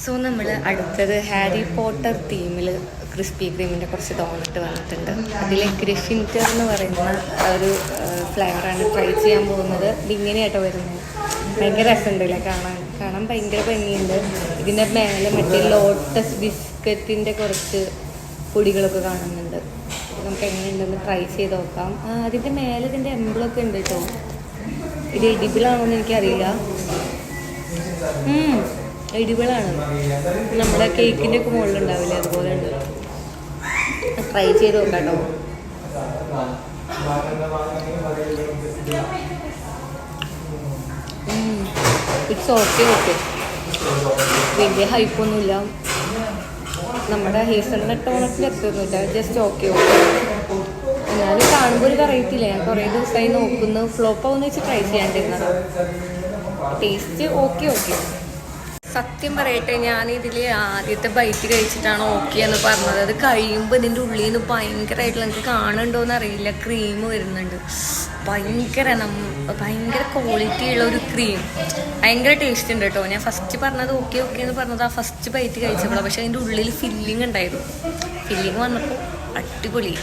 So നമ്മൾ അടുത്തത് Harry Potter തീമിൽ crispy ക്രീമിൻ്റെ കുറച്ച് തോന്നിട്ട് വന്നിട്ടുണ്ട്. അതിൽ ഗ്രിഫിൻഡർ എന്ന് പറയുന്ന ഒരു ഫ്ലേവറാണ് ട്രൈ ചെയ്യാൻ പോകുന്നത്. ഇതിങ്ങനെയാട്ടോ വരുന്നത്. ഭയങ്കര രസമുണ്ടല്ലേ കാണാൻ ഭയങ്കര ഭംഗിയുണ്ട്. ഇതിൻ്റെ മേലെ മറ്റേ ലോട്ടസ് ബിസ്ക്കറ്റിൻ്റെ കുറച്ച് പൊടികളൊക്കെ കാണുന്നുണ്ട്. നമുക്ക് എങ്ങനെയുണ്ടെന്ന് ട്രൈ ചെയ്ത് നോക്കാം. അതിൻ്റെ മേലെ ഇതിൻ്റെ എംബ്ലൊക്കെ ഉണ്ട് കേട്ടോ. ഇത് എഡിബിളാണോ എന്ന് എനിക്കറിയില്ല. എഡിബിളാണ്. നമ്മുടെ കേക്കിൻ്റെ ഒക്കെ മുകളിലുണ്ടാവില്ലേ, അതുപോലെ ഉണ്ട്. ട്രൈ ചെയ്ത് നോക്കാം കേട്ടോ. It's okay. വലിയ ഹൈപ്പൊന്നുമില്ല. നമ്മുടെ ഹേസൽനട്ട് ടോണത്തിൽ എത്തുന്നില്ല. Just okay. എന്നാലും കാണുമ്പോൾ ഒരു വെറൈറ്റി ഇല്ല. ഞാൻ കുറേ ദിവസമായി നോക്കുന്നു. ഫ്ലോപ്പ് ആവുമെന്ന് വെച്ച് ട്രൈ ചെയ്യാണ്ടിരുന്നത്. Taste okay. സത്യം പറയട്ടെ, ഞാനിതിൽ ആദ്യത്തെ ബൈറ്റ് കഴിച്ചിട്ടാണ് ഓക്കെ എന്ന് പറഞ്ഞത്. അത് കഴിയുമ്പോൾ ഇതിൻ്റെ ഉള്ളിൽ നിന്ന് ഭയങ്കരമായിട്ടുള്ള, എനിക്ക് കാണുന്നുണ്ടോയെന്ന് അറിയില്ല, ക്രീം വരുന്നുണ്ട്. ഭയങ്കര ക്വാളിറ്റി ഉള്ള ഒരു ക്രീം. ഭയങ്കര ടേസ്റ്റ് ഉണ്ട് കേട്ടോ. ഞാൻ ഫസ്റ്റ് പറഞ്ഞത് ഓക്കെ എന്ന് പറഞ്ഞത് ആ ഫസ്റ്റ് ബൈറ്റ് കഴിച്ചപ്പോഴാണ്. പക്ഷെ അതിൻ്റെ ഉള്ളിൽ ഫില്ലിങ് ഉണ്ടായിരുന്നു. ഫില്ലിങ് വന്നപ്പോൾ അടിപൊളി.